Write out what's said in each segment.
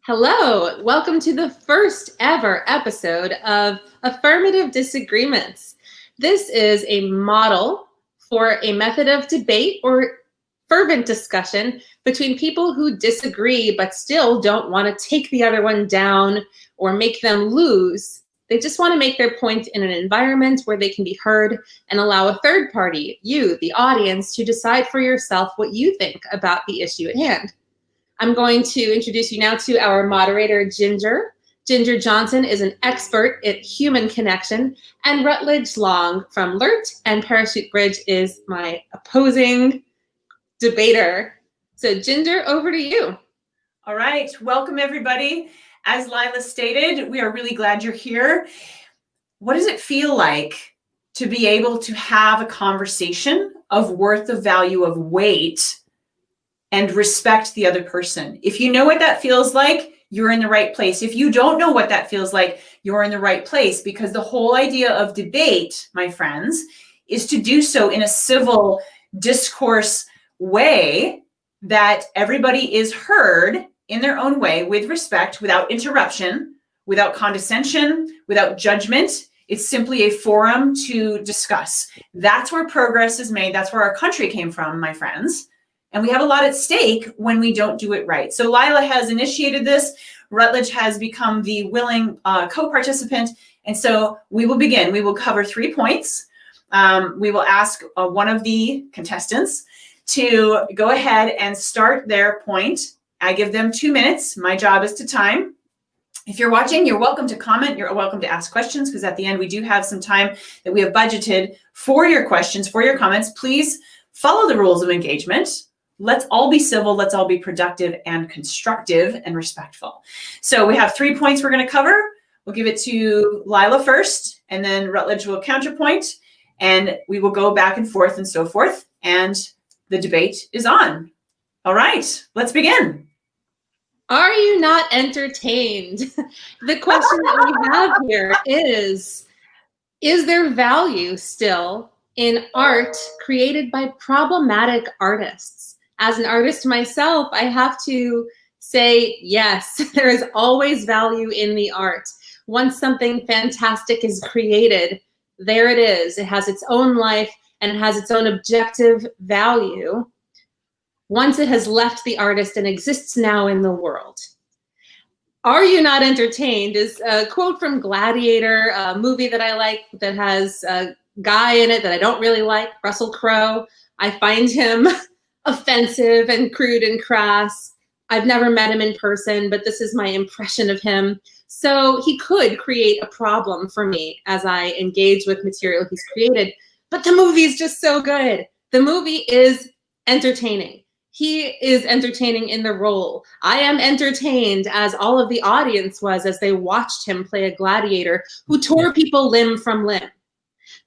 Hello, welcome to the first ever episode of Affirmative Disagreements. This is a model for a method of debate or fervent discussion between people who disagree but still don't want to take the other one down or make them lose. They just want to make their point in an environment where they can be heard and allow a third party, you, the audience, to decide for yourself what you think about the issue at hand. I'm going to introduce you now to our moderator, Ginger. Ginger Johnson is an expert at human connection, and Rutledge Long from LERT and Parachute Bridge is my opposing debater. So Ginger, over to you. All right, welcome everybody. As Lila stated, we are really glad you're here. What does it feel like to be able to have a conversation of worth, of value, of weight, and respect the other person? If you know what that feels like, you're in the right place. If you don't know what that feels like, you're in the right place, because the whole idea of debate, my friends, is to do so in a civil discourse way that everybody is heard in their own way, with respect, without interruption, without condescension, without judgment. It's simply a forum to discuss. That's where progress is made. That's where our country came from, my friends. And we have a lot at stake when we don't do it right. So Lila has initiated this. Rutledge has become the willing co-participant. And so we will begin. We will cover 3 points. We will ask one of the contestants to go ahead and start their point. I give them 2 minutes. My job is to time. If you're watching, you're welcome to comment. You're welcome to ask questions, because at the end we do have some time that we have budgeted for your questions, for your comments. Please follow the rules of engagement. Let's all be civil. Let's all be productive and constructive and respectful. So we have 3 points we're going to cover. We'll give it to Lila first, and then Rutledge will counterpoint, and we will go back and forth and so forth. And the debate is on. All right, let's begin. Are you not entertained? The question that we have here is there value still in art created by problematic artists? As an artist myself, I have to say, yes, there is always value in the art. Once something fantastic is created, there it is. It has its own life and it has its own objective value once it has left the artist and exists now in the world. Are you not entertained is a quote from Gladiator, a movie that I like that has a guy in it that I don't really like, Russell Crowe. I find him offensive and crude and crass. I've never met him in person, but this is my impression of him. So he could create a problem for me as I engage with material he's created. But the movie is just so good. The movie is entertaining. He is entertaining in the role. I am entertained, as all of the audience was as they watched him play a gladiator who tore people limb from limb.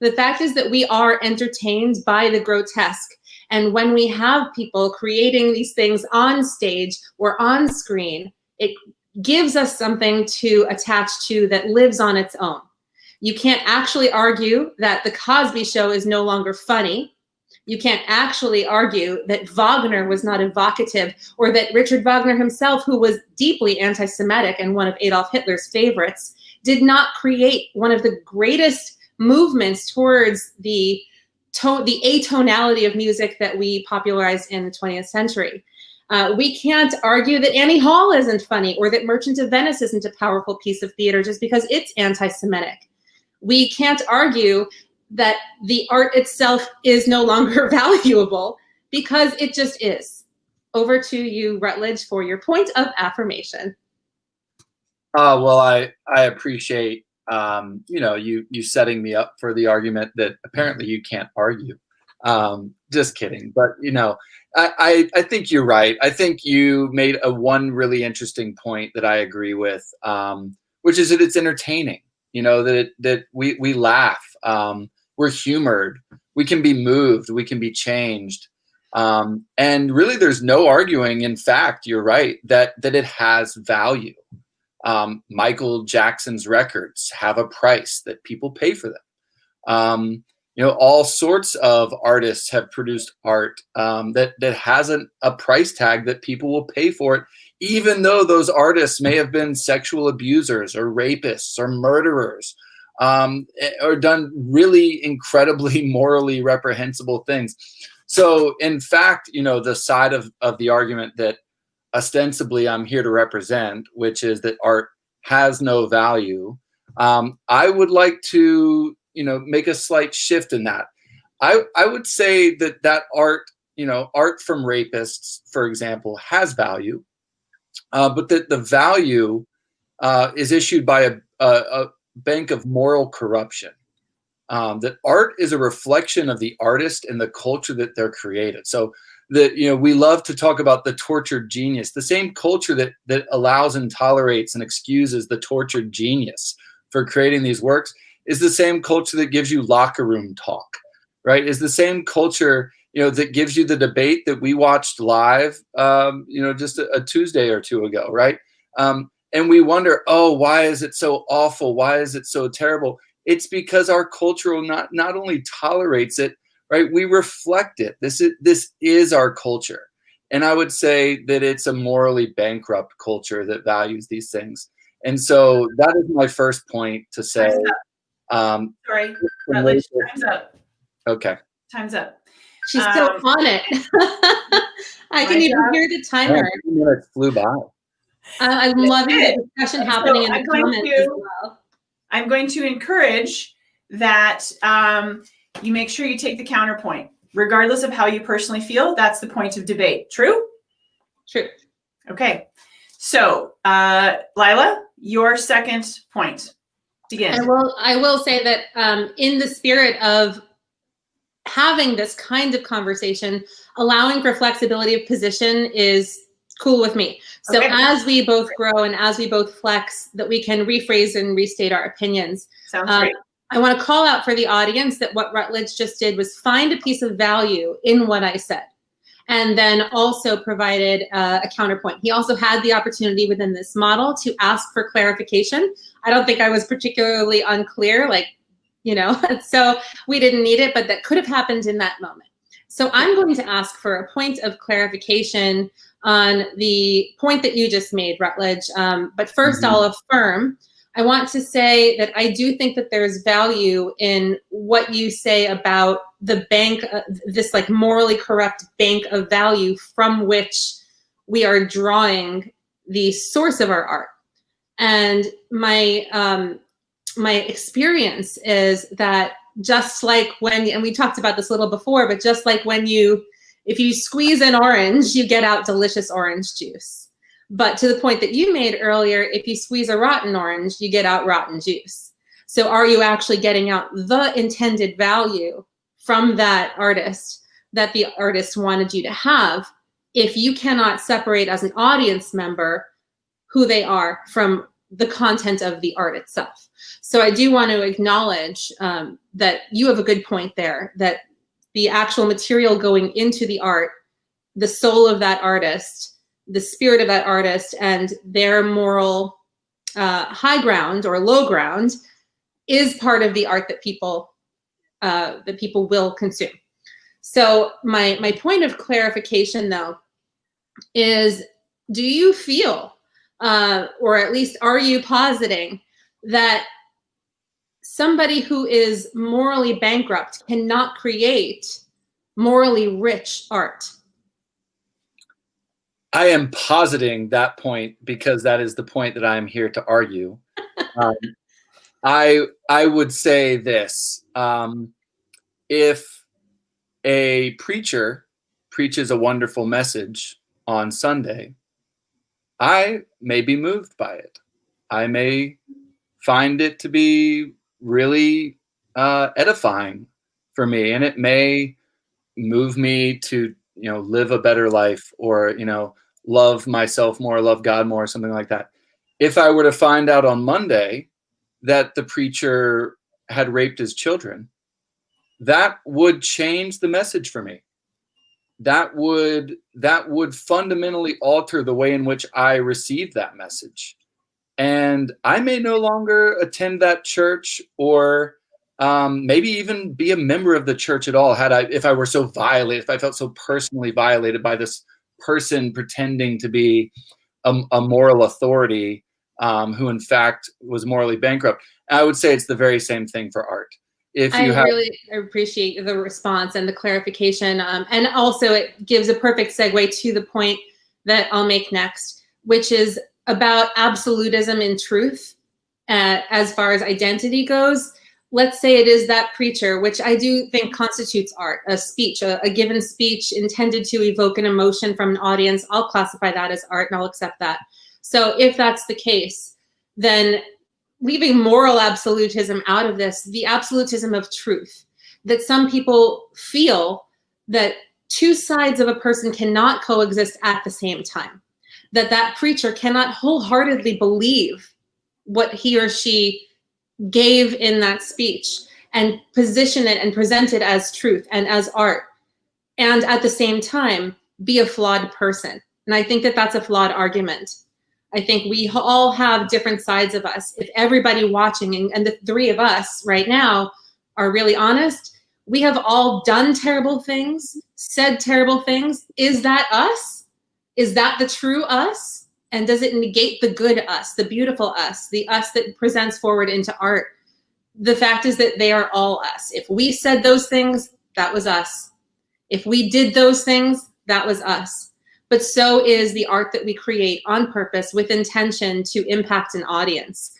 The fact is that we are entertained by the grotesque. And when we have people creating these things on stage or on screen, it gives us something to attach to that lives on its own. You can't actually argue that the Cosby Show is no longer funny. You can't actually argue that Wagner was not evocative, or that Richard Wagner himself, who was deeply anti-Semitic and one of Adolf Hitler's favorites, did not create one of the greatest movements towards the atonality of music that we popularized in the 20th century. We can't argue that Annie Hall isn't funny, or that Merchant of Venice isn't a powerful piece of theater just because it's anti-Semitic. We can't argue that the art itself is no longer valuable, because it just is. Over to you, Rutledge, for your point of affirmation. Well, I appreciate you setting me up for the argument that apparently you can't argue. Just kidding. But, I think you're right. I think you made one really interesting point that I agree with, which is that it's entertaining, that we laugh. We're humored. We can be moved. We can be changed. And really, there's no arguing. In fact, you're right, that it has value. Michael Jackson's records have a price that people pay for them. All sorts of artists have produced art that has a price tag that people will pay for it, even though those artists may have been sexual abusers or rapists or murderers, or done really incredibly morally reprehensible things. So in fact, the side of the argument that ostensibly I'm here to represent, which is that art has no value, I would like to, make a slight shift in that. I would say that art, art from rapists, for example, has value, but that the value is issued by a bank of moral corruption. That art is a reflection of the artist and the culture that they're created. So that, we love to talk about the tortured genius. The same culture that allows and tolerates and excuses the tortured genius for creating these works is the same culture that gives you locker room talk, right? Is the same culture, that gives you the debate that we watched live, just a Tuesday or two ago, right? And we wonder, oh, why is it so awful? Why is it so terrible? It's because our culture not only tolerates it, right? We reflect it. This is our culture. And I would say that it's a morally bankrupt culture that values these things. And so that is my first point to say. Sorry, Rutledge, time's up. Okay. Time's up. She's still on it. I can even hear the timer. 2 minutes flew by. I'm loving the discussion happening in the comments as well. I'm going to encourage that you make sure you take the counterpoint, regardless of how you personally feel. That's the point of debate. True? True. Okay. So, Lila, your second point. Begin. I will say that in the spirit of having this kind of conversation, allowing for flexibility of position is cool with me. So as we both grow and as we both flex, that we can rephrase and restate our opinions. Sounds great. I want to call out for the audience that what Rutledge just did was find a piece of value in what I said, and then also provided a counterpoint. He also had the opportunity within this model to ask for clarification. I don't think I was particularly unclear, so we didn't need it, but that could have happened in that moment. So I'm going to ask for a point of clarification on the point that you just made, Rutledge. But first, I'll affirm. I want to say that I do think that there's value in what you say about the bank, this morally corrupt bank of value from which we are drawing the source of our art. And my experience is that just like and we talked about this a little before, but just like if you squeeze an orange, you get out delicious orange juice. But to the point that you made earlier, if you squeeze a rotten orange, you get out rotten juice. So are you actually getting out the intended value from that artist that the artist wanted you to have if you cannot separate as an audience member who they are from the content of the art itself? So I do want to acknowledge that you have a good point there, that the actual material going into the art, the soul of that artist, the spirit of that artist, and their moral high ground or low ground is part of the art that people will consume. So my point of clarification, though, is, do you feel, or at least are you positing, that somebody who is morally bankrupt cannot create morally rich art? I am positing that point because that is the point that I'm here to argue. I would say this: if a preacher preaches a wonderful message on Sunday, I may be moved by it. I may find it to be really edifying for me, and it may move me to live a better life, or love myself more, love God more, something like that. If I were to find out on Monday that the preacher had raped his children, that would change the message for me. That would fundamentally alter the way in which I receive that message. And I may no longer attend that church, or maybe even be a member of the church at all, if I were so violated, if I felt so personally violated by this person pretending to be a moral authority who in fact was morally bankrupt. I would say it's the very same thing for art. If you really appreciate the response and the clarification. And also it gives a perfect segue to the point that I'll make next, which is about absolutism in truth as far as identity goes. Let's say it is that preacher, which I do think constitutes art, a speech, a given speech intended to evoke an emotion from an audience. I'll classify that as art and I'll accept that. So if that's the case, then leaving moral absolutism out of this, the absolutism of truth, that some people feel that two sides of a person cannot coexist at the same time, that preacher cannot wholeheartedly believe what he or she gave in that speech and position it and present it as truth and as art, and at the same time be a flawed person. And I think that that's a flawed argument. I think we all have different sides of us. If everybody watching, and the three of us right now are really honest, we have all done terrible things, said terrible things. Is that us? Is that the true us? And does it negate the good us, the beautiful us, the us that presents forward into art? The fact is that they are all us. If we said those things, that was us. If we did those things, that was us. But so is the art that we create on purpose with intention to impact an audience,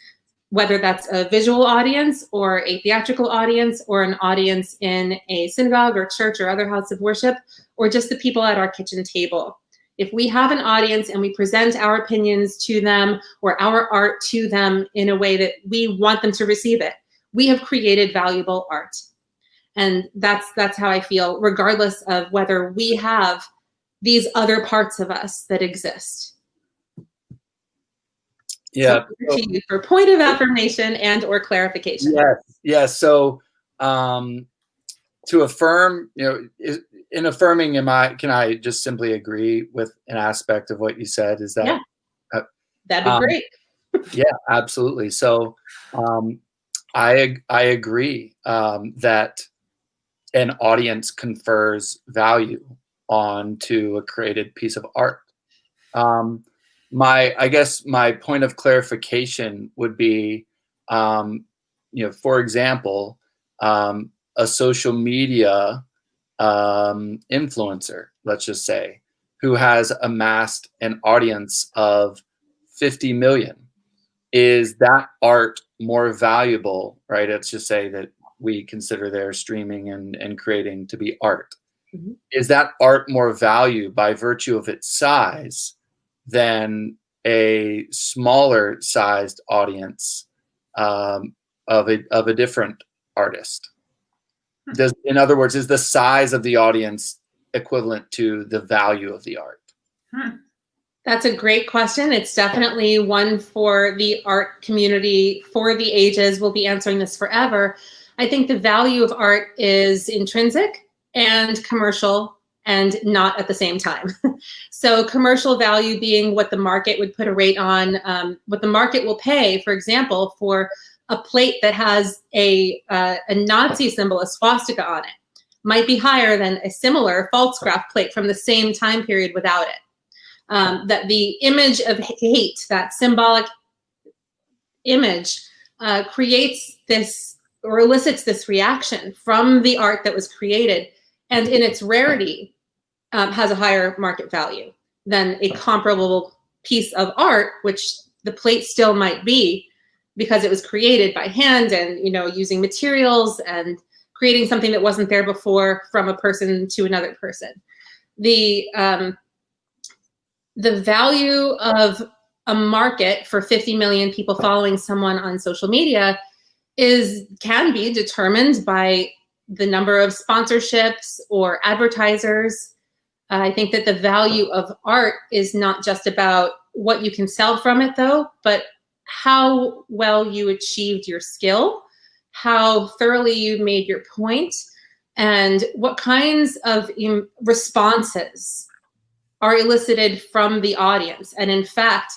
whether that's a visual audience or a theatrical audience or an audience in a synagogue or church or other house of worship, or just the people at our kitchen table. If we have an audience and we present our opinions to them or our art to them in a way that we want them to receive it, we have created valuable art. And that's how I feel, regardless of whether we have these other parts of us that exist. Yeah. So to you for point of affirmation and or clarification. Yes. Yes. So to affirm, in affirming, can I just simply agree with an aspect of what you said? Is that? Yeah. That'd be great. Yeah, absolutely. So I agree that an audience confers value onto a created piece of art. I guess my point of clarification would be, for example, a social media influencer, let's just say, who has amassed an audience of 50 million. Is that art more valuable, right? Let's just say that we consider their streaming and creating to be art. Mm-hmm. Is that art more value by virtue of its size than a smaller sized audience of a different artist? In other words, is the size of the audience equivalent to the value of the art? That's a great question. It's definitely one for the art community for the ages. We'll be answering this forever. I think the value of art is intrinsic and commercial and not at the same time. So commercial value being what the market would put a rate on, what the market will pay, for example, for a plate that has a Nazi symbol, a swastika on it, might be higher than a similar false-graph plate from the same time period without it. That the image of hate, that symbolic image, creates this or elicits this reaction from the art that was created, and in its rarity has a higher market value than a comparable piece of art, which the plate still might be, because it was created by hand and using materials and creating something that wasn't there before from a person to another person. The value of a market for 50 million people following someone on social media can be determined by the number of sponsorships or advertisers. I think that the value of art is not just about what you can sell from it, though, but how well you achieved your skill, how thoroughly you made your point, and what kinds of responses are elicited from the audience. And in fact,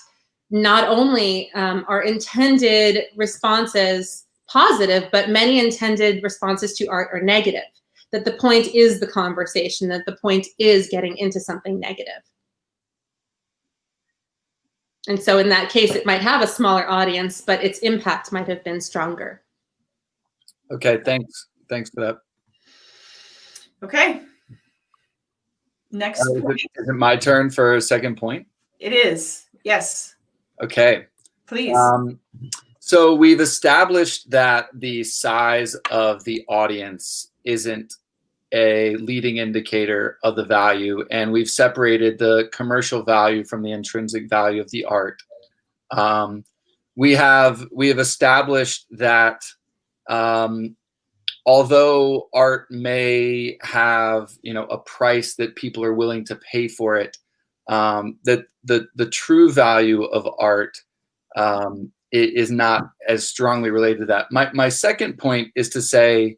not only are intended responses positive, but many intended responses to art are negative, that the point is the conversation, that the point is getting into something negative. And so in that case, it might have a smaller audience, but its impact might have been stronger. Okay, thanks. Thanks for that. Okay. Next point. Is it my turn for a second point? It is. Yes. Okay. Please. So we've established that the size of the audience isn't a leading indicator of the value, and we've separated the commercial value from the intrinsic value of the art. We have established that although art may have, you know, a price that people are willing to pay for it, that the true value of art is not as strongly related to that. My second point is to say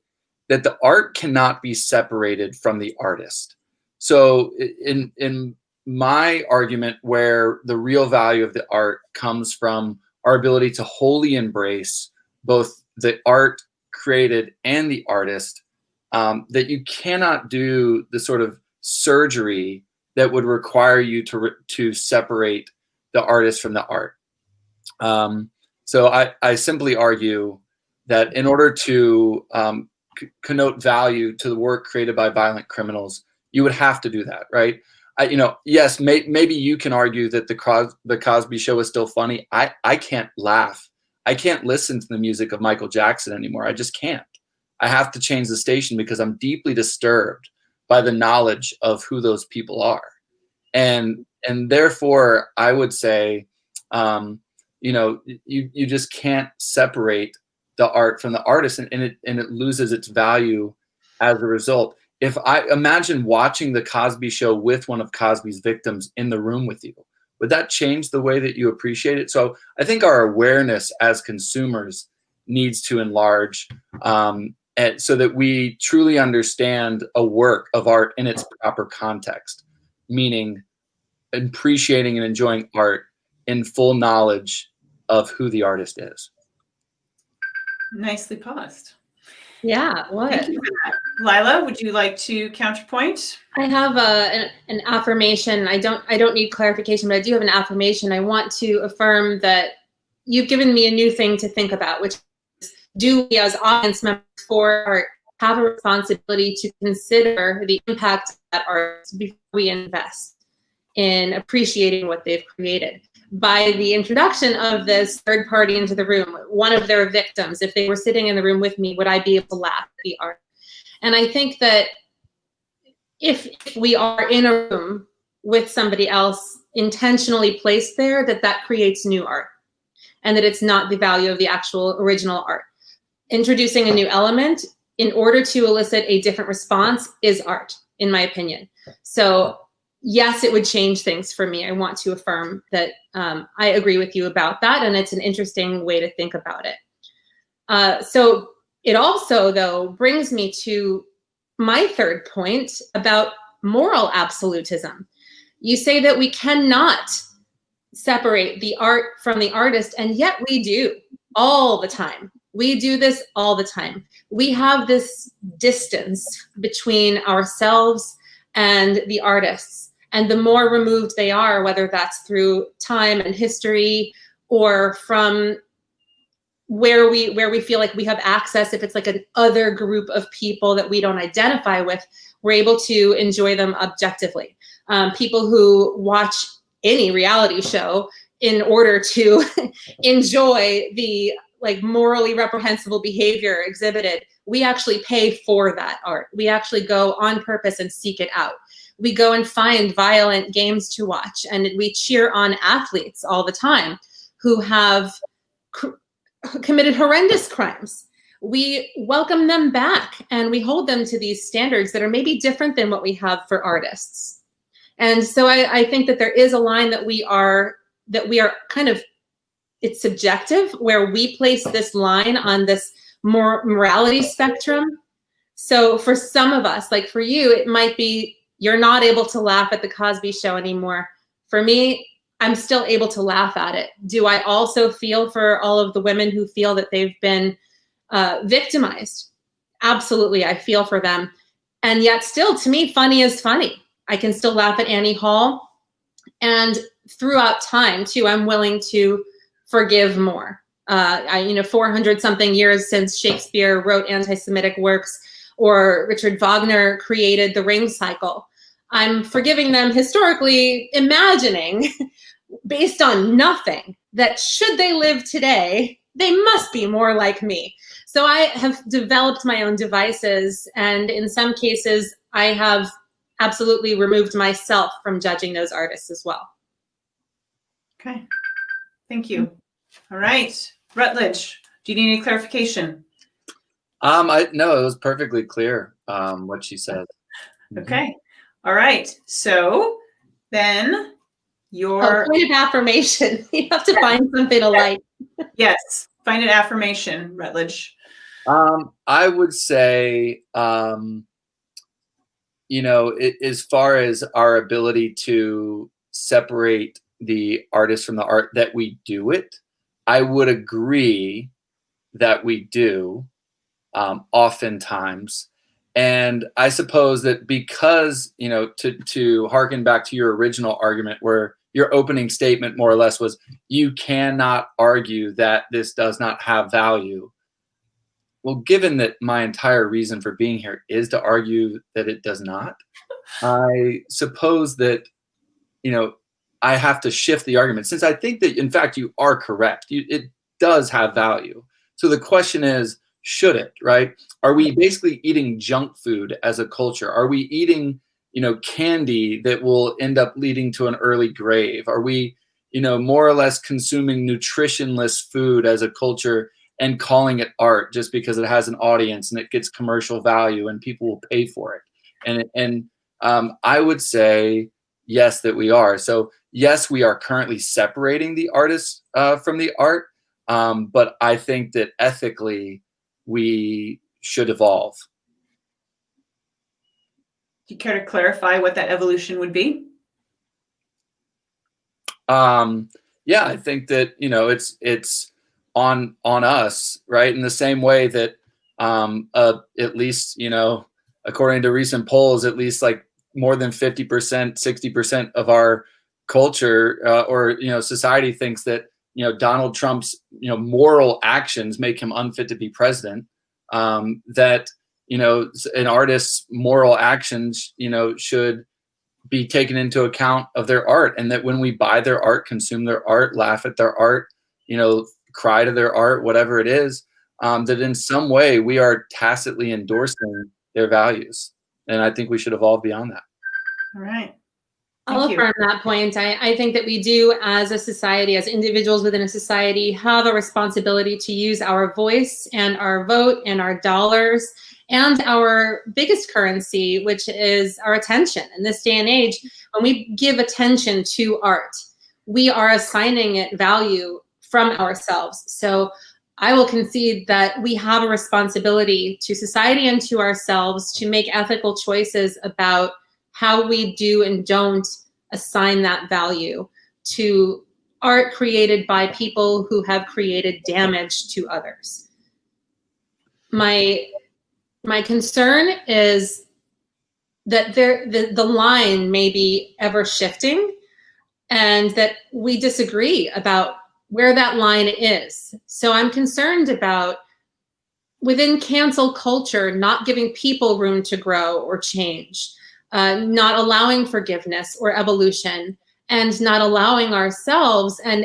that the art cannot be separated from the artist. So in my argument, where the real value of the art comes from our ability to wholly embrace both the art created and the artist, that you cannot do the sort of surgery that would require you to separate the artist from the art. So I simply argue that in order to connote value to the work created by violent criminals, you would have to do that, right? You know, yes, maybe you can argue that the Cosby Show is still funny. I can't laugh. I can't listen to the music of Michael Jackson anymore. I just can't. I have to change the station because I'm deeply disturbed by the knowledge of who those people are. And therefore, I would say, you know, you just can't separate the art from the artist, and it loses its value as a result. If I imagine watching the Cosby Show with one of Cosby's victims in the room with you, would that change the way that you appreciate it? So I think our awareness as consumers needs to enlarge, so that we truly understand a work of art in its proper context, meaning appreciating and enjoying art in full knowledge of who the artist is. Nicely paused. Yeah, what? Thank you for that. Lila, would you like to counterpoint? I have an affirmation. I don't need clarification, but I do have an affirmation. I want to affirm that you've given me a new thing to think about, which is, do we as audience members for art have a responsibility to consider the impact of that art before we invest in appreciating what they've created? By the introduction of this third party into the room, one of their victims, if they were sitting in the room with me, would I be able to laugh at the art? And I think that if we are in a room with somebody else intentionally placed there, that creates new art, and that it's not the value of the actual original art. Introducing a new element in order to elicit a different response is art, in my opinion. So yes, it would change things for me. I want to affirm that I agree with you about that, and it's an interesting way to think about it. So it also, though, brings me to my third point about moral absolutism. You say that we cannot separate the art from the artist, and yet we do all the time. We do this all the time. We have this distance between ourselves and the artists. And the more removed they are, whether that's through time and history or from where we feel like we have access, if it's like an other group of people that we don't identify with, we're able to enjoy them objectively. People who watch any reality show in order to enjoy the like morally reprehensible behavior exhibited, we actually pay for that art. We actually go on purpose and seek it out. We go and find violent games to watch, and we cheer on athletes all the time who have committed horrendous crimes. We welcome them back, and we hold them to these standards that are maybe different than what we have for artists. And so I think that there is a line that we are kind of, it's subjective, where we place this line on this morality spectrum. So for some of us, like for you, it might be you're not able to laugh at the Cosby Show anymore. For me, I'm still able to laugh at it. Do I also feel for all of the women who feel that they've been victimized? Absolutely, I feel for them. And yet still, to me, funny is funny. I can still laugh at Annie Hall. And throughout time too, I'm willing to forgive more. 400 something years since Shakespeare wrote anti-Semitic works, or Richard Wagner created the Ring Cycle, I'm forgiving them historically, imagining based on nothing that should they live today, they must be more like me. So I have developed my own devices, and in some cases I have absolutely removed myself from judging those artists as well. Okay, thank you. All right, Rutledge, do you need any clarification? No, it was perfectly clear what she said. Okay, all right. So then your point of affirmation. You have to find something to like. Yes, find an affirmation, Rutledge. I would say, as far as our ability to separate the artist from the art, that we do it, I would agree that we do oftentimes. And I suppose that because, to harken back to your original argument, where your opening statement more or less was, you cannot argue that this does not have value. Well, given that my entire reason for being here is to argue that it does not, I suppose that, I have to shift the argument, since I think that, in fact, you are correct. It does have value. So the question is, should it, right? Are we basically eating junk food as a culture? Are we eating, candy that will end up leading to an early grave? Are we, more or less consuming nutritionless food as a culture and calling it art just because it has an audience and it gets commercial value and people will pay for it? And I would say yes, that we are. So yes, we are currently separating the artist from the art, but I think that ethically we should evolve. Do you care to clarify what that evolution would be? Yeah, I think that, it's on us, right? In the same way that at least, according to recent polls, at least like more than 50%, 60% of our culture or society thinks that Donald Trump's moral actions make him unfit to be president. That an artist's moral actions should be taken into account of their art, and that when we buy their art, consume their art, laugh at their art, cry to their art, whatever it is, that in some way we are tacitly endorsing their values. And I think we should evolve beyond that. All right. I'll affirm that point. I think that we do, as a society, as individuals within a society, have a responsibility to use our voice and our vote and our dollars and our biggest currency, which is our attention. In this day and age, when we give attention to art, we are assigning it value from ourselves. So I will concede that we have a responsibility to society and to ourselves to make ethical choices about how we do and don't assign that value to art created by people who have created damage to others. My concern is that the line may be ever shifting, and that we disagree about where that line is. So I'm concerned about, within cancel culture, not giving people room to grow or change, not allowing forgiveness or evolution, and not allowing ourselves and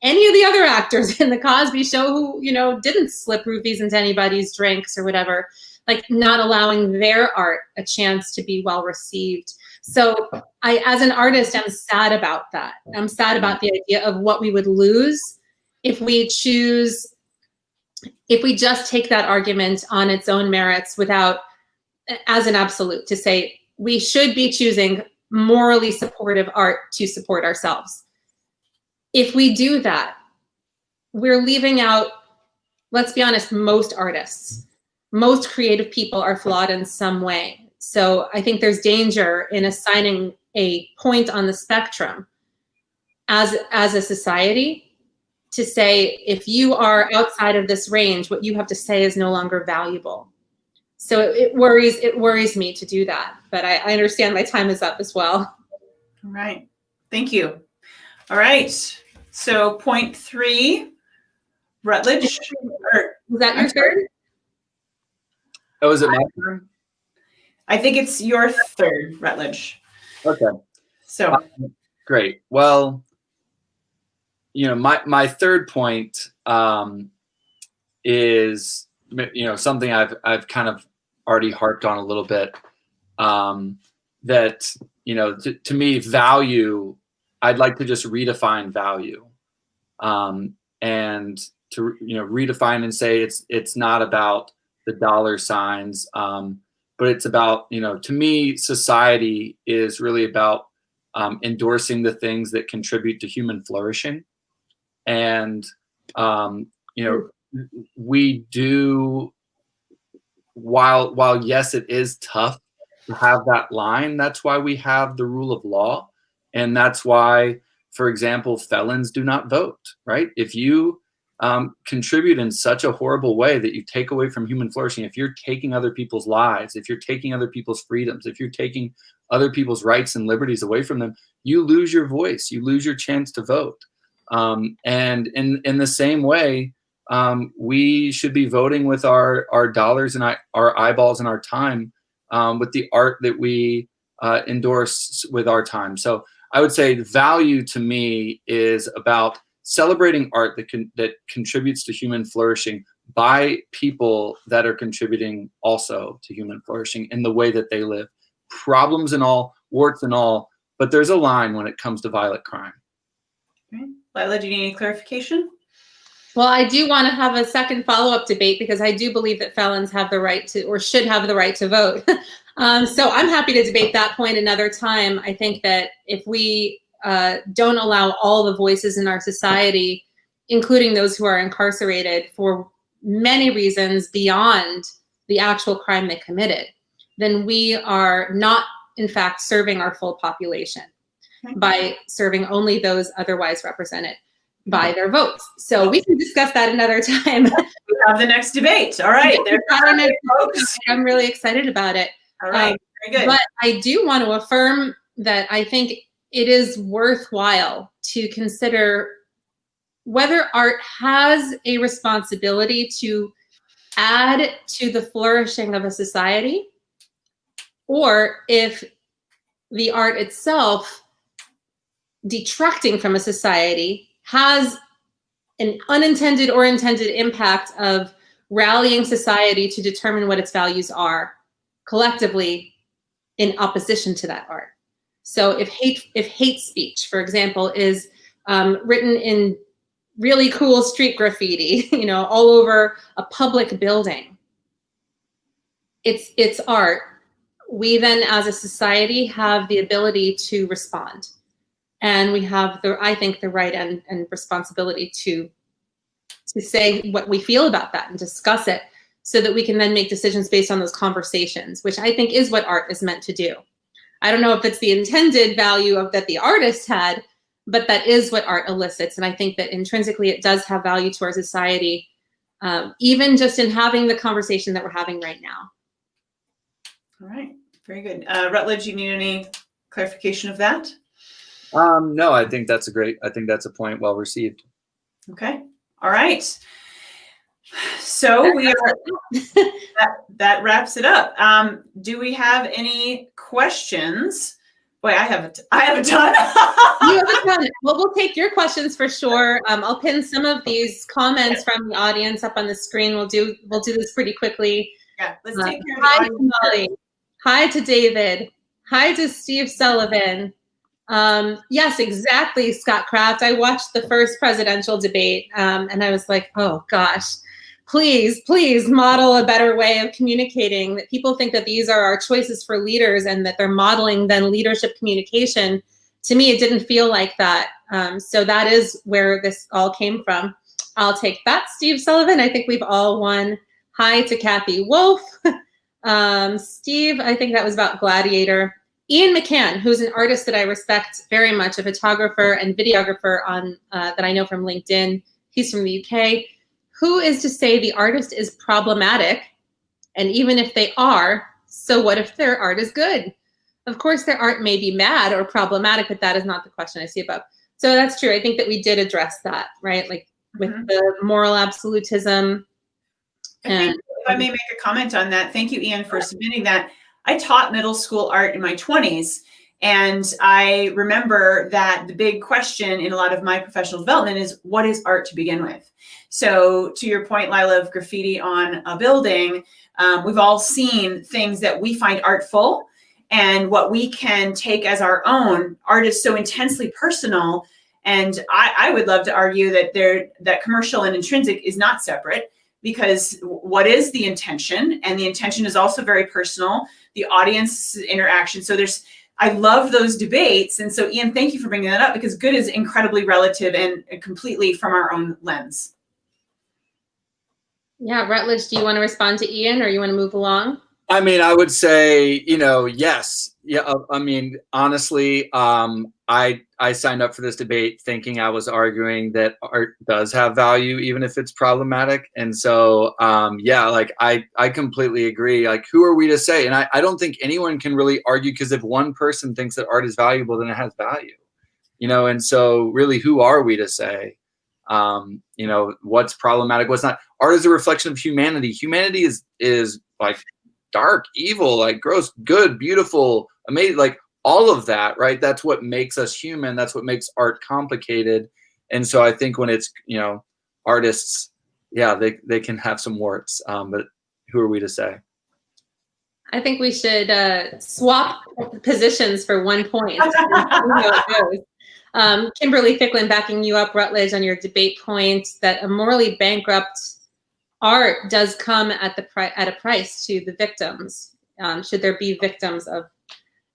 any of the other actors in the Cosby show who, didn't slip roofies into anybody's drinks or whatever, like not allowing their art a chance to be well received. So I, as an artist, I'm sad about that. I'm sad about the idea of what we would lose if we just take that argument on its own merits without, as an absolute, to say we should be choosing morally supportive art to support ourselves. If we do that, we're leaving out, let's be honest, most artists. Most creative people are flawed in some way. So I think there's danger in assigning a point on the spectrum as a society to say, if you are outside of this range, what you have to say is no longer valuable. So it worries me to do that, but I understand my time is up as well. All right. Thank you. All right. So point 3, Rutledge. Was that your third? Oh, is it my turn? I think it's your third, Rutledge. Okay. So Great. Well, my third point is something I've kind of already harped on a little bit. That to me, value. I'd like to just redefine value, and to redefine and say it's not about the dollar signs, but it's about to me, society is really about endorsing the things that contribute to human flourishing, and we do. While yes, it is tough to have that line. That's why we have the rule of law, and that's why, for example, felons do not vote. Right? If you contribute in such a horrible way that you take away from human flourishing, if you're taking other people's lives, if you're taking other people's freedoms, if you're taking other people's rights and liberties away from them, you lose your voice, you lose your chance to vote. And in the same way, we should be voting with our dollars and our eyeballs and our time, with the art that we endorse with our time. So I would say value to me is about celebrating art that contributes to human flourishing by people that are contributing also to human flourishing in the way that they live. Problems and all, warts and all, but there's a line when it comes to violent crime. Okay. Lila, do you need any clarification? Well, I do want to have a second follow-up debate because I do believe that felons have the right to, or should have the right to vote. So I'm happy to debate that point another time. I think that if we don't allow all the voices in our society, including those who are incarcerated for many reasons beyond the actual crime they committed, then we are not, in fact, serving our full population by serving only those otherwise represented by their votes. So we can discuss that another time. We have the next debate. All right. I'm really excited about it. All right. Very good. But I do want to affirm that I think it is worthwhile to consider whether art has a responsibility to add to the flourishing of a society, or if the art itself, detracting from a society, has an unintended or intended impact of rallying society to determine what its values are collectively in opposition to that art. So if hate speech, for example, is written in really cool street graffiti, all over a public building, it's art. We then, as a society, have the ability to respond. And we have, I think, the right and responsibility to say what we feel about that and discuss it so that we can then make decisions based on those conversations, which I think is what art is meant to do. I don't know if it's the intended value of that the artist had, but that is what art elicits. And I think that intrinsically it does have value to our society, even just in having the conversation that we're having right now. All right, very good. Rutledge, you need any clarification of that? No, I think that's a point well received. Okay. All right. So we are, that wraps it up. Do we have any questions? Boy, I have a ton. You have a ton. Well, we'll take your questions for sure. I'll pin some of these comments from the audience up on the screen. We'll do this pretty quickly. Yeah, let's take care of Hi the to Molly. Hi to David. Hi to Steve Sullivan. Yes, exactly, Scott Kraft. I watched the first presidential debate, and I was like, oh gosh, please model a better way of communicating, that people think that these are our choices for leaders and that they're modeling then leadership communication. To me, it didn't feel like that. So that is where this all came from. I'll take that, Steve Sullivan. I think we've all won. Hi to Kathy Wolf. Steve, I think that was about Gladiator. Ian McCann, who's an artist that I respect very much, a photographer and videographer that I know from LinkedIn. He's from the UK. Who is to say the artist is problematic? And even if they are, so what if their art is good? Of course, there aren't maybe mad or problematic, but that is not the question I see above. So that's true. I think that we did address that, right? Like with the moral absolutism. I think if I may make a comment on that, thank you, Ian, for submitting that. I taught middle school art in my 20s. And I remember that the big question in a lot of my professional development is, what is art to begin with? So to your point, Lila, of graffiti on a building, we've all seen things that we find artful, and what we can take as our own. Art is so intensely personal. And I would love to argue that that commercial and intrinsic is not separate, because what is the intention? And the intention is also very personal, the audience interaction. So I love those debates. And so, Ian, thank you for bringing that up, because good is incredibly relative and completely from our own lens. Yeah, Rutledge, do you want to respond to Ian, or you want to move along? I mean, I would say, yes. Yeah. I mean, honestly, I signed up for this debate thinking I was arguing that art does have value, even if it's problematic. And so, yeah, like I completely agree. Like, who are we to say? And I don't think anyone can really argue, because if one person thinks that art is valuable, then it has value, and so really, who are we to say, what's problematic, what's not? Art is a reflection of humanity. Humanity is like dark, evil, like gross, good, beautiful, amazing, like all of that, right? That's what makes us human. That's what makes art complicated. And so I think when it's, artists, yeah, they can have some warts, but who are we to say? I think we should swap positions for 1 point. Kimberly Ficklin backing you up, Rutledge, on your debate point that a morally bankrupt art does come at a price to the victims. Should there be victims of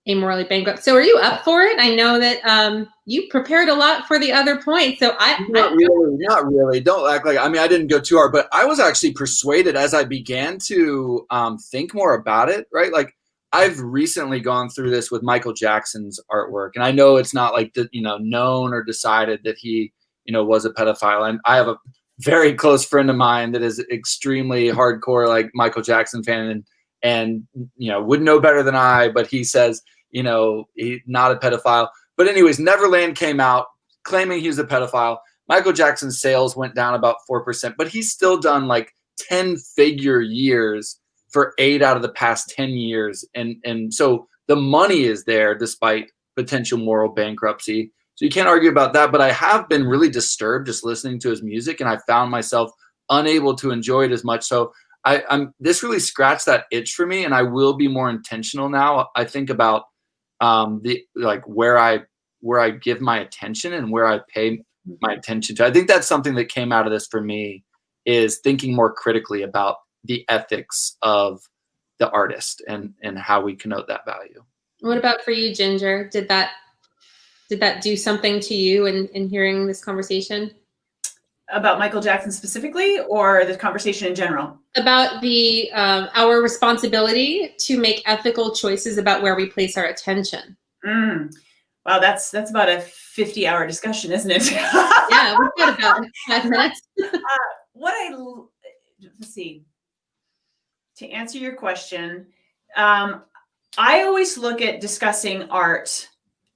a morally bankrupt? So are you up for it? I know that you prepared a lot for the other point. So not really. Don't act like, I didn't go too hard, but I was actually persuaded as I began to think more about it, right? Like, I've recently gone through this with Michael Jackson's artwork, and I know it's not like known or decided that he was a pedophile. And I have a very close friend of mine that is extremely hardcore, like, Michael Jackson fan, and would know better than I, but he says he's not a pedophile. But anyways, Neverland came out claiming he was a pedophile. Michael Jackson's sales went down about 4%, but he's still done like 10-figure years for 8 out of the past 10 years. And so the money is there despite potential moral bankruptcy. So you can't argue about that. But I have been really disturbed just listening to his music, and I found myself unable to enjoy it as much. So this really scratched that itch for me, and I will be more intentional now. I think about where I give my attention and where I pay my attention to. I think that's something that came out of this for me, is thinking more critically about the ethics of the artist and how we connote that value. What about for you, Ginger? Did that do something to you in hearing this conversation? About Michael Jackson specifically, or the conversation in general? About our responsibility to make ethical choices about where we place our attention. Wow, that's about a 50-hour discussion, isn't it? Yeah, we've got about 5 minutes. Let's see. To answer your question, I always look at discussing art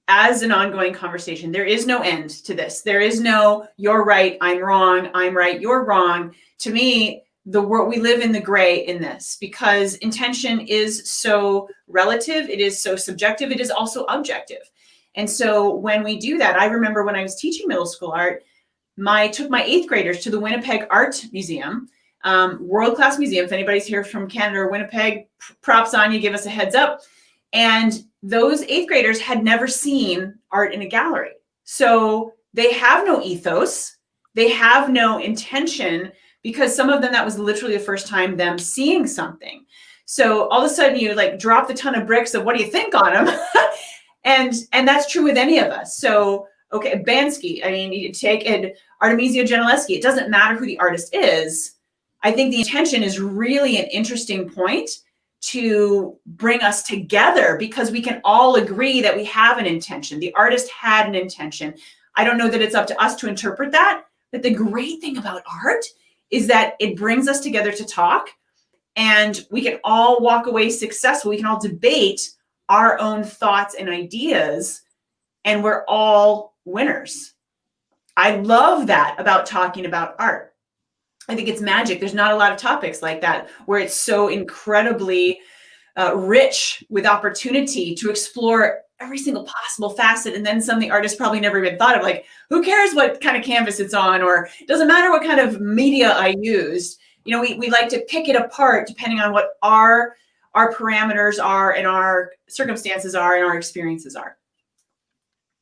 as an ongoing conversation. There is no end to this. There is no, you're right, I'm wrong, I'm right, you're wrong. To me, the world, we live in the gray in this, because intention is so relative, it is so subjective, it is also objective. And so when we do that, I remember when I was teaching middle school art, took my 8th graders to the Winnipeg Art Museum, world-class museum. If anybody's here from Canada or Winnipeg, props on you, give us a heads up. And those 8th graders had never seen art in a gallery. So they have no ethos, they have no intention, because some of them, that was literally the first time them seeing something. So all of a sudden you like drop the ton of bricks of what do you think on them? and that's true with any of us. So, okay, Bansky, you take Artemisia Gentileschi, it doesn't matter who the artist is. I think the intention is really an interesting point to bring us together, because we can all agree that we have an intention. The artist had an intention. I don't know that it's up to us to interpret that, but the great thing about art is that it brings us together to talk, and we can all walk away successful. We can all debate our own thoughts and ideas, and we're all winners. I love that about talking about art. I think it's magic. There's not a lot of topics like that where it's so incredibly rich with opportunity to explore every single possible facet, and then some the artist probably never even thought of, like, who cares what kind of canvas it's on, or it doesn't matter what kind of media I used. You know, we like to pick it apart depending on what our parameters are and our circumstances are and our experiences are.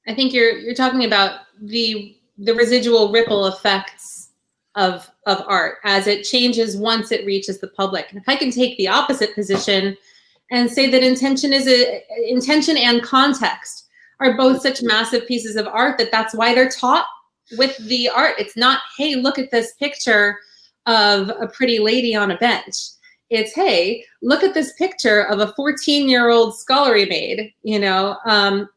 I think you're talking about the residual ripple effects of art as it changes once it reaches the public. And if I can take the opposite position and say that intention and context are both such massive pieces of art that's why they're taught with the art. It's not, hey, look at this picture of a pretty lady on a bench. It's, hey, look at this picture of a 14-year-old scullery maid, you know.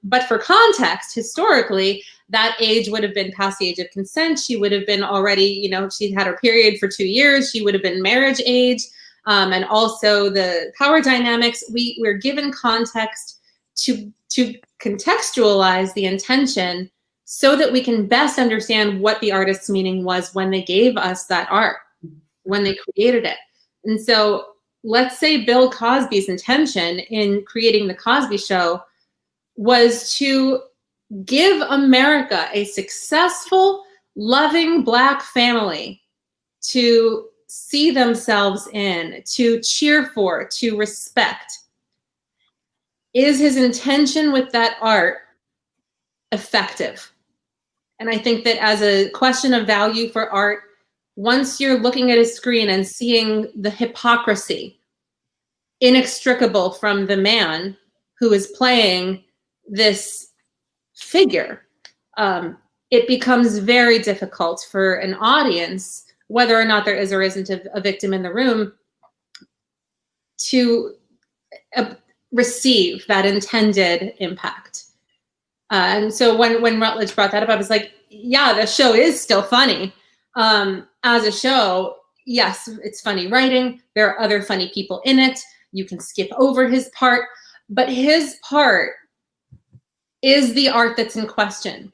But for context, historically, that age would have been past the age of consent. She would have been already, you know, she'd had her period for 2 years. She would have been marriage age. And also the power dynamics. We're given context to contextualize the intention so that we can best understand what the artist's meaning was when they gave us that art, when they created it. And so let's say Bill Cosby's intention in creating The Cosby Show was to give America a successful, loving Black family to see themselves in, to cheer for, to respect. Is his intention with that art effective? And I think that as a question of value for art, once you're looking at a screen and seeing the hypocrisy inextricable from the man who is playing this figure, it becomes very difficult for an audience, whether or not there is or isn't a victim in the room, to receive that intended impact. And so when Rutledge brought that up, I was like, yeah, the show is still funny. As a show, yes, it's funny writing. There are other funny people in it. You can skip over his part, but his part is the art that's in question.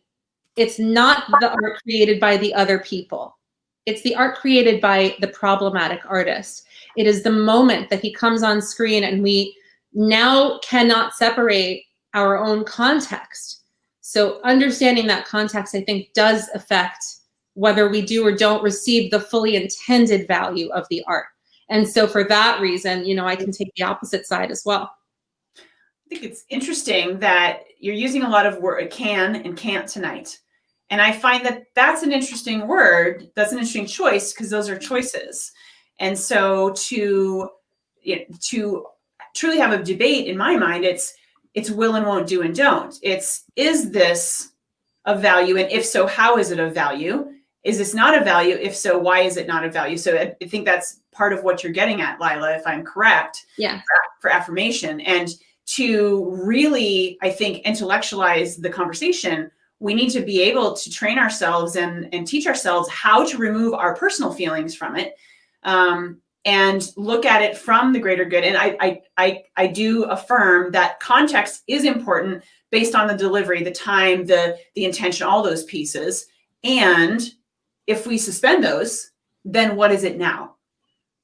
It's not the art created by the other people. It's the art created by the problematic artist. It is the moment that he comes on screen and we now cannot separate our own context. So understanding that context, I think, does affect whether we do or don't receive the fully intended value of the art. And so for that reason, you know, I can take the opposite side as well. I think it's interesting that you're using a lot of word can and can't tonight. And I find that that's an interesting word. That's an interesting choice because those are choices. And so to truly have a debate, in my mind, it's will and won't, do and don't. It's, is this of value? And if so, how is it of value? Is this not of value? If so, why is it not of value? So I think that's part of what you're getting at, Lila, if I'm correct, yeah, for affirmation. And to really, I think, intellectualize the conversation, we need to be able to train ourselves and teach ourselves how to remove our personal feelings from it, and look at it from the greater good. And I do affirm that context is important based on the delivery, the time, the intention, all those pieces. And if we suspend those, then what is it now?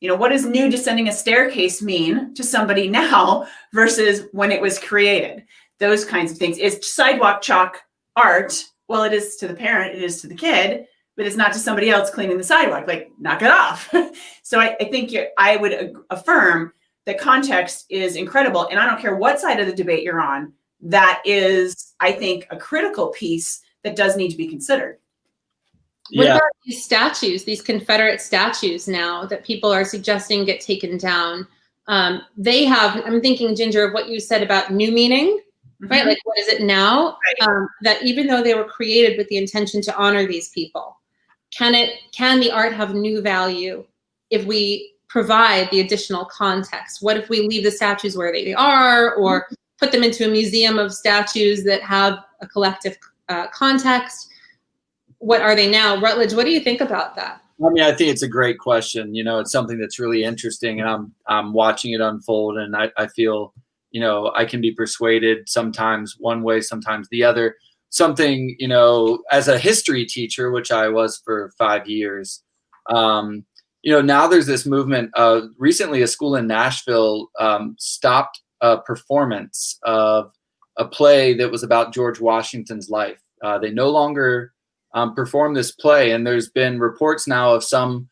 You know, what does new descending a staircase mean to somebody now versus when it was created? Those kinds of things. Is sidewalk chalk art? Well, it is to the parent, it is to the kid, but it's not to somebody else cleaning the sidewalk. Like, knock it off. So I think I would affirm that context is incredible. And I don't care what side of the debate you're on, that is, I think, a critical piece that does need to be considered. What about these statues, these Confederate statues now that people are suggesting get taken down? They have, I'm thinking, Ginger, of what you said about new meaning, right? Like, what is it now? Right. That even though they were created with the intention to honor these people, can the art have new value if we provide the additional context? What if we leave the statues where they are, or put them into a museum of statues that have a collective context? What are they now? Rutledge, what do you think about that? I mean, I think it's a great question. You know, it's something that's really interesting, and I'm watching it unfold, and I feel I can be persuaded sometimes one way, sometimes the other. Something, as a history teacher, which I was for 5 years, now there's this movement. Recently, a school in Nashville stopped a performance of a play that was about George Washington's life. They no longer perform this play, and there's been reports now of some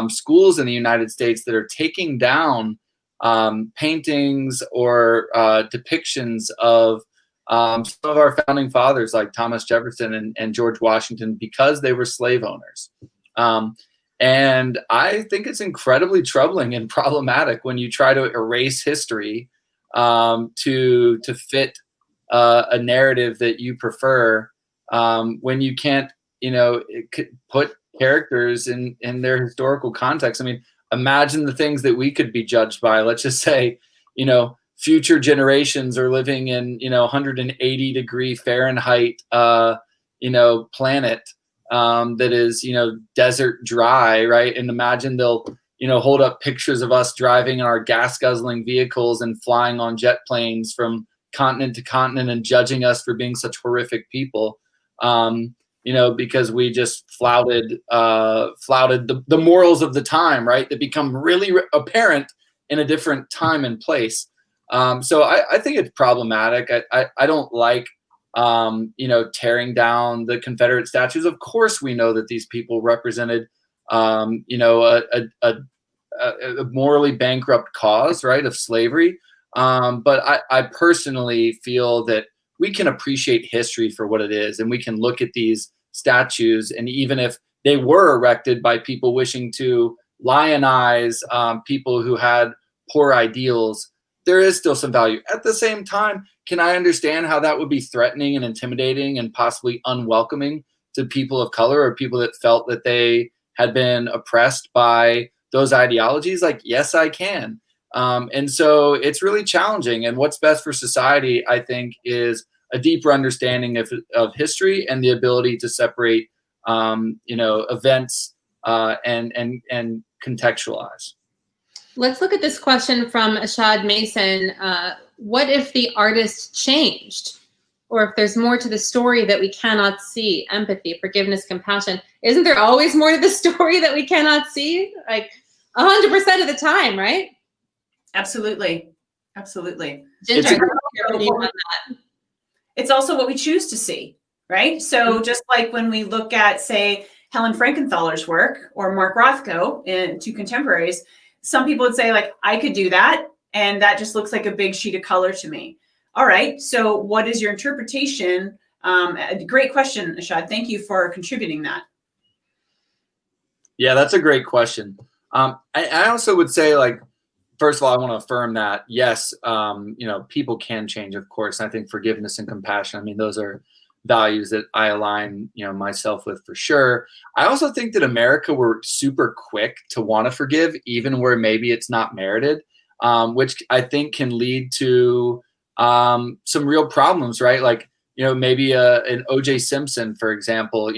schools in the United States that are taking down paintings or depictions of some of our founding fathers like Thomas Jefferson and George Washington because they were slave owners. And I think it's incredibly troubling and problematic when you try to erase history to fit a narrative that you prefer when you can't, put characters in their historical context. I mean, imagine the things that we could be judged by. Let's just say, future generations are living in, 180 degree Fahrenheit, planet that is, desert dry, right? And imagine they'll, hold up pictures of us driving in our gas guzzling vehicles and flying on jet planes from continent to continent and judging us for being such horrific people, because we just flouted the morals of the time, right? That become really apparent in a different time and place. So I think it's problematic. I don't like, tearing down the Confederate statues. Of course, we know that these people represented, a morally bankrupt cause, right, of slavery. But I personally feel that we can appreciate history for what it is, and we can look at these statues, and even if they were erected by people wishing to lionize people who had poor ideals, there is still some value. At the same time, can I understand how that would be threatening and intimidating and possibly unwelcoming to people of color or people that felt that they had been oppressed by those ideologies? Like, yes, I can. And so it's really challenging. And what's best for society, I think, is a deeper understanding of history and the ability to separate, events and contextualize. Let's look at this question from Ashad Mason. What if the artist changed? Or if there's more to the story that we cannot see? Empathy, forgiveness, compassion. Isn't there always more to the story that we cannot see? Like 100% of the time, right? Absolutely. Absolutely. Ginger, it's also what we choose to see, right? So just like when we look at, say, Helen Frankenthaler's work or Mark Rothko in two contemporaries, some people would say, like, I could do that, and that just looks like a big sheet of color to me. All right, so what is your interpretation? Great question, Ashad. Thank you for contributing that. Yeah, that's a great question. I also would say, like, first of all, I want to affirm that, yes, people can change, of course. I think forgiveness and compassion, I mean, those are values that I align, myself with for sure. I also think that America, we're super quick to want to forgive, even where maybe it's not merited, which I think can lead to some real problems, right? Like, maybe an O.J. Simpson, for example,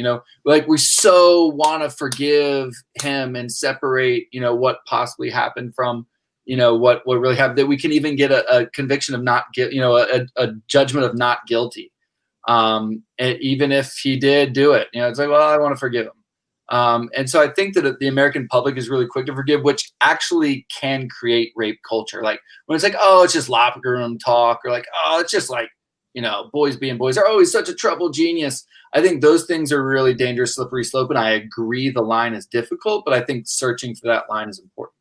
like we so want to forgive him and separate, what possibly happened from, what really happened, that we can even get a conviction of not guilty, a judgment of not guilty. And even if he did do it, it's like, well, I want to forgive him. And so I think that the American public is really quick to forgive, which actually can create rape culture. Like when it's like, oh, it's just locker room talk, or like, oh, it's just like, boys being boys, or oh, he's such a troubled genius. I think those things are really dangerous, slippery slope. And I agree the line is difficult, but I think searching for that line is important.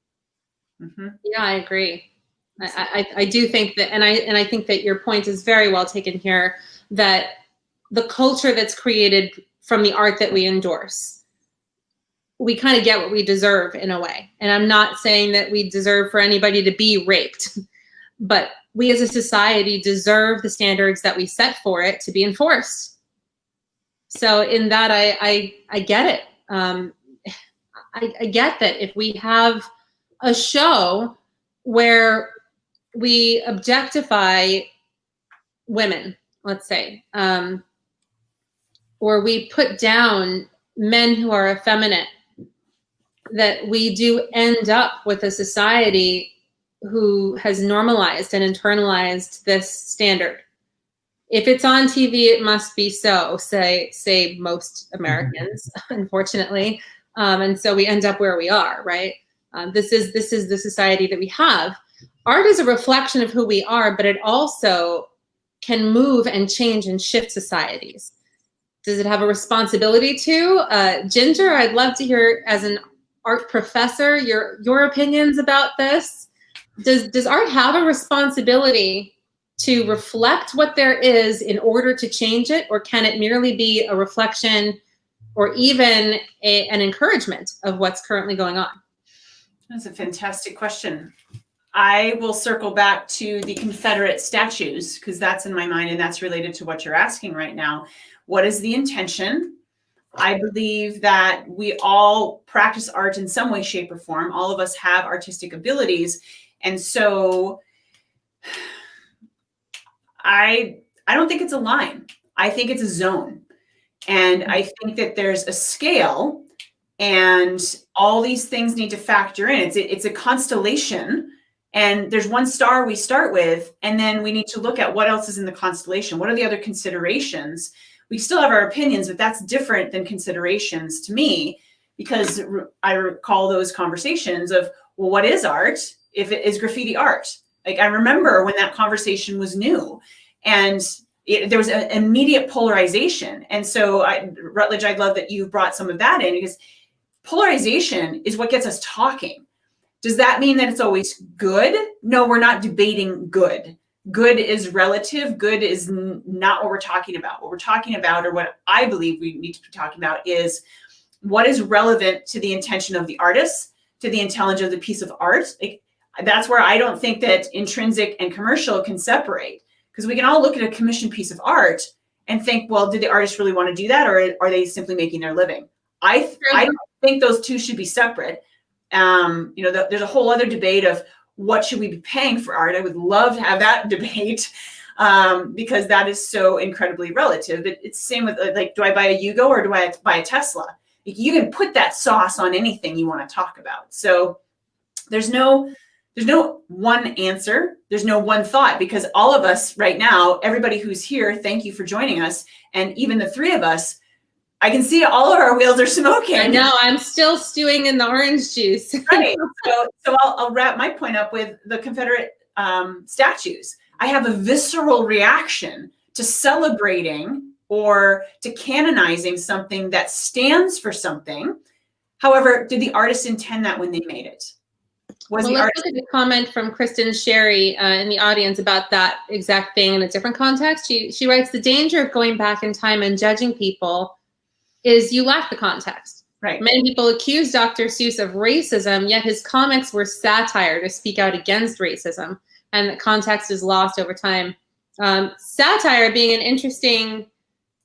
Mm-hmm. Yeah, I agree. I do think that, and I think that your point is very well taken here, that the culture that's created from the art that we endorse, we kind of get what we deserve in a way. And I'm not saying that we deserve for anybody to be raped, but we as a society deserve the standards that we set for it to be enforced. So in that, I get it. I get that if we have a show where we objectify women, let's say, or we put down men who are effeminate, that we do end up with a society who has normalized and internalized this standard. If it's on TV, it must be so, say most Americans, unfortunately. And so we end up where we are, right? This is the society that we have. Art is a reflection of who we are, but it also can move and change and shift societies. Does it have a responsibility to? Ginger, I'd love to hear, as an art professor, your opinions about this. Does art have a responsibility to reflect what there is in order to change it, or can it merely be a reflection or even an encouragement of what's currently going on? That's a fantastic question. I will circle back to the Confederate statues, because that's in my mind and that's related to what you're asking right now. What is the intention? I believe that we all practice art in some way, shape, or form. All of us have artistic abilities. And so I don't think it's a line. I think it's a zone. And I think that there's a scale, and all these things need to factor in. It's a constellation, and there's one star we start with, and then we need to look at what else is in the constellation. What are the other considerations? We still have our opinions, but that's different than considerations to me, because I recall those conversations of, well, what is art if it is graffiti art? Like, I remember when that conversation was new, and there was an immediate polarization. And so, Rutledge, I'd love that you brought some of that in, because polarization is what gets us talking. Does that mean that it's always good? No, we're not debating good. Good is relative. Good is not what we're talking about. What we're talking about, or what I believe we need to be talking about, is what is relevant to the intention of the artist, to the intelligence of the piece of art. Like, that's where I don't think that intrinsic and commercial can separate, because we can all look at a commissioned piece of art and think, well, did the artist really want to do that, or are they simply making their living? I don't think those two should be separate. There's a whole other debate of what should we be paying for art. I would love to have that debate, because that is so incredibly relative. It's the same with, like, do I buy a Yugo or do I buy a Tesla? Like, you can put that sauce on anything you want to talk about. So there's no one answer. There's no one thought, because all of us right now, everybody who's here, thank you for joining us. And even the three of us, I can see all of our wheels are smoking. I know, I'm still stewing in the orange juice. Right. So I'll wrap my point up with the Confederate statues. I have a visceral reaction to celebrating or to canonizing something that stands for something. However, did the artist intend that when they made it? Let's look at the comment from Kristen Sherry in the audience about that exact thing in a different context. She writes, the danger of going back in time and judging people is you lack the context. Right. Many people accuse Dr. Seuss of racism, yet his comics were satire to speak out against racism, and the context is lost over time. Satire being an interesting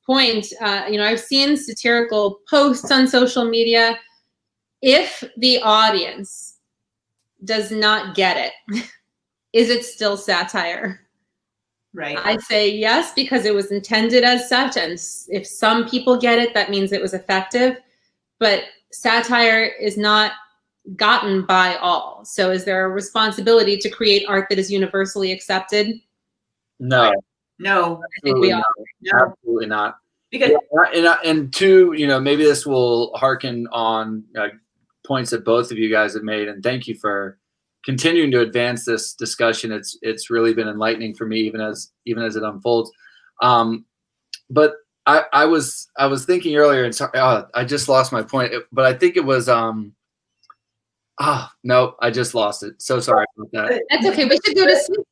point. I've seen satirical posts on social media. If the audience does not get it, is it still satire? Right. I say yes, because it was intended as such. And if some people get it, that means it was effective. But satire is not gotten by all. So is there a responsibility to create art that is universally accepted? No. No. I think we are. No. Absolutely not. Because and two, maybe this will hearken on points that both of you guys have made, and thank you for continuing to advance this discussion. It's really been enlightening for me, even as it unfolds. But I was thinking earlier, and sorry, I just lost my point. But I think it was no, I just lost it. So sorry about that. That's okay. We should go to sleep.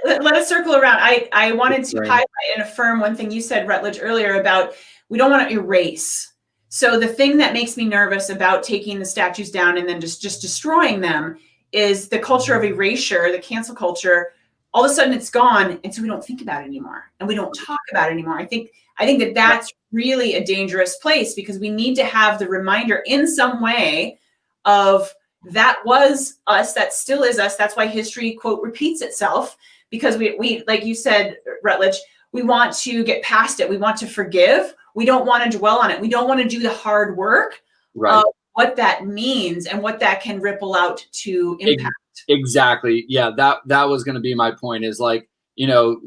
Let us circle around. I wanted to highlight and affirm one thing you said, Rutledge, earlier about we don't want to erase. So the thing that makes me nervous about taking the statues down and then just destroying them is the culture of erasure, the cancel culture. All of a sudden it's gone, and so we don't think about it anymore, and we don't talk about it anymore. I think that that's really a dangerous place, because we need to have the reminder in some way of that was us, that still is us. That's why history, quote, repeats itself, because we like you said, Rutledge, we want to get past it. We want to forgive. We don't want to dwell on it. We don't want to do the hard work of what that means and what that can ripple out to impact. Exactly. Yeah, that was going to be my point, is like, you know,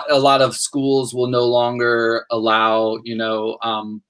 a lot of schools will no longer allow, you know,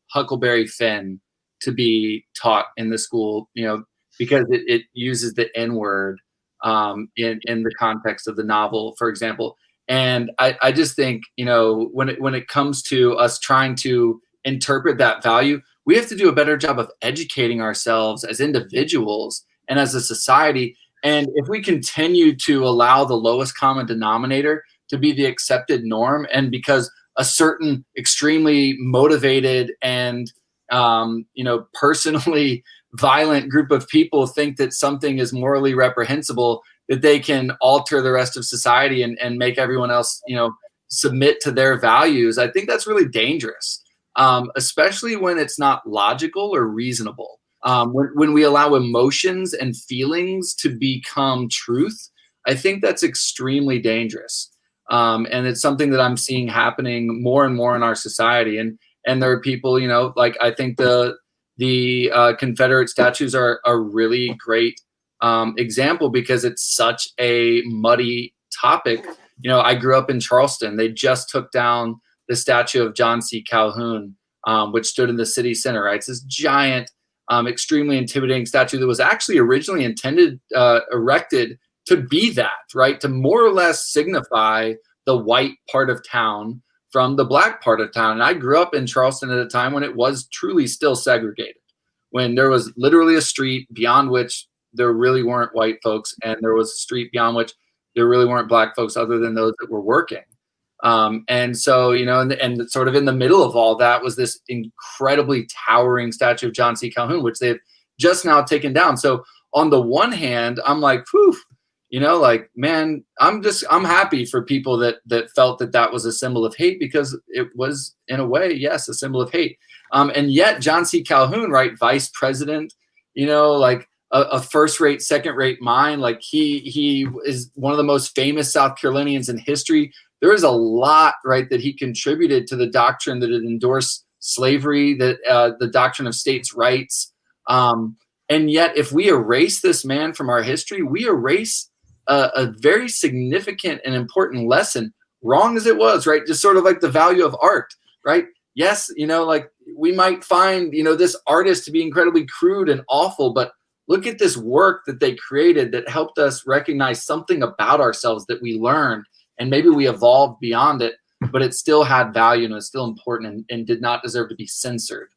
Huckleberry Finn to be taught in the school, you know, because it uses the N-word in the context of the novel, for example. And I just think, you know, when it comes to us trying to interpret that value, we have to do a better job of educating ourselves as individuals and as a society. And if we continue to allow the lowest common denominator to be the accepted norm, and because a certain extremely motivated and you know, personally violent group of people think that something is morally reprehensible, that they can alter the rest of society and make everyone else, you know, submit to their values, I think that's really dangerous, especially when it's not logical or reasonable. When we allow emotions and feelings to become truth, I think that's extremely dangerous. And it's something that I'm seeing happening more and more in our society. And there are people, you know, like, I think the Confederate statues are a really great example, because it's such a muddy topic. You know, I grew up in Charleston. They just took down the statue of John C. Calhoun, which stood in the city center, right? It's this giant, extremely intimidating statue that was actually originally intended, erected to be that, right? To more or less signify the white part of town from the black part of town. And I grew up in Charleston at a time when it was truly still segregated, when there was literally a street beyond which there really weren't white folks, and there was a street beyond which there really weren't black folks other than those that were working. And so, you know, and sort of in the middle of all that was this incredibly towering statue of John C. Calhoun, which they've just now taken down. So on the one hand, I'm like, whew, you know, like, man, I'm happy for people that felt that was a symbol of hate, because it was, in a way, yes, a symbol of hate. And yet John C. Calhoun, right, vice president, you know, like a first-rate, second-rate mind, like he is one of the most famous South Carolinians in history. There is a lot, right, that he contributed to the doctrine that it endorsed slavery, that the doctrine of states' rights. And yet, if we erase this man from our history, we erase a very significant and important lesson, wrong as it was, right? Just sort of like the value of art, right? Yes, you know, like, we might find, you know, this artist to be incredibly crude and awful, but look at this work that they created that helped us recognize something about ourselves that we learned, and maybe we evolved beyond it, but it still had value and it was still important, and did not deserve to be censored.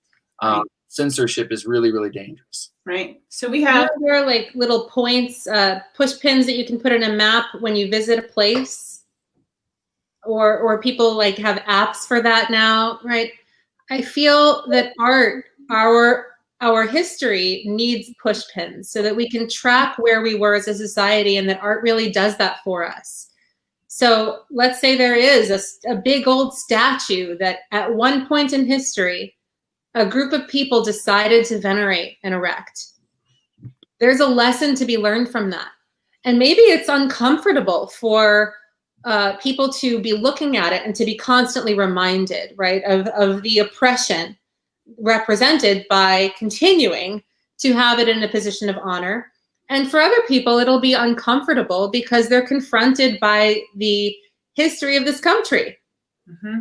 Right. Censorship is really, really dangerous. Right. So we have, there are like little points, push pins that you can put in a map when you visit a place, or people like have apps for that now, right? I feel that art, our history needs push pins so that we can track where we were as a society, and that art really does that for us. So let's say there is a big old statue that at one point in history, a group of people decided to venerate and erect. There's a lesson to be learned from that. And maybe it's uncomfortable for people to be looking at it and to be constantly reminded, right, of the oppression represented by continuing to have it in a position of honor. And for other people, it'll be uncomfortable because they're confronted by the history of this country. Mm-hmm.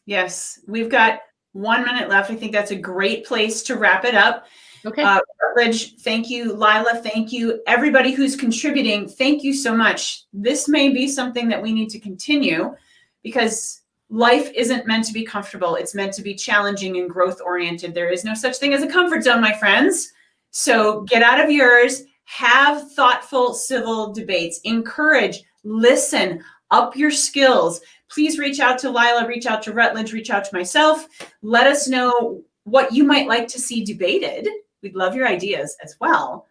Yes, we've got 1 minute left. I think that's a great place to wrap it up. Okay. Rutledge, thank you. Lila, thank you. Everybody who's contributing, thank you so much. This may be something that we need to continue, because life isn't meant to be comfortable. It's meant to be challenging and growth oriented. There is no such thing as a comfort zone, my friends. So get out of yours, have thoughtful civil debates, encourage, listen, up your skills. Please reach out to Lila, reach out to Rutledge, reach out to myself. Let us know what you might like to see debated. We'd love your ideas as well.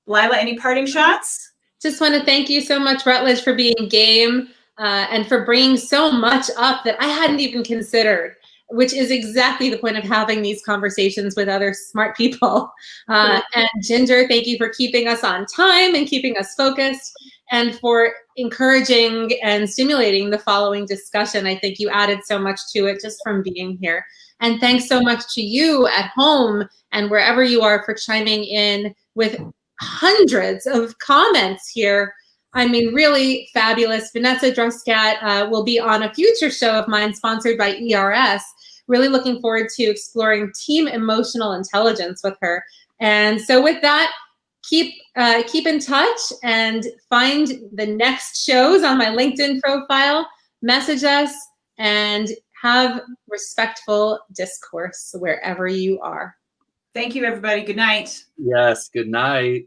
Lila, any parting shots? Just want to thank you so much, Rutledge, for being game and for bringing so much up that I hadn't even considered, which is exactly the point of having these conversations with other smart people. And Ginger, thank you for keeping us on time and keeping us focused, and for encouraging and stimulating the following discussion. I think you added so much to it just from being here. And thanks so much to you at home and wherever you are for chiming in with hundreds of comments here. I mean, really fabulous. Vanessa Druscat will be on a future show of mine sponsored by ERS. Really looking forward to exploring team emotional intelligence with her. And so with that, keep in touch and find the next shows on my LinkedIn profile, message us, and have respectful discourse wherever you are. Thank you, everybody. Good night. Yes, good night.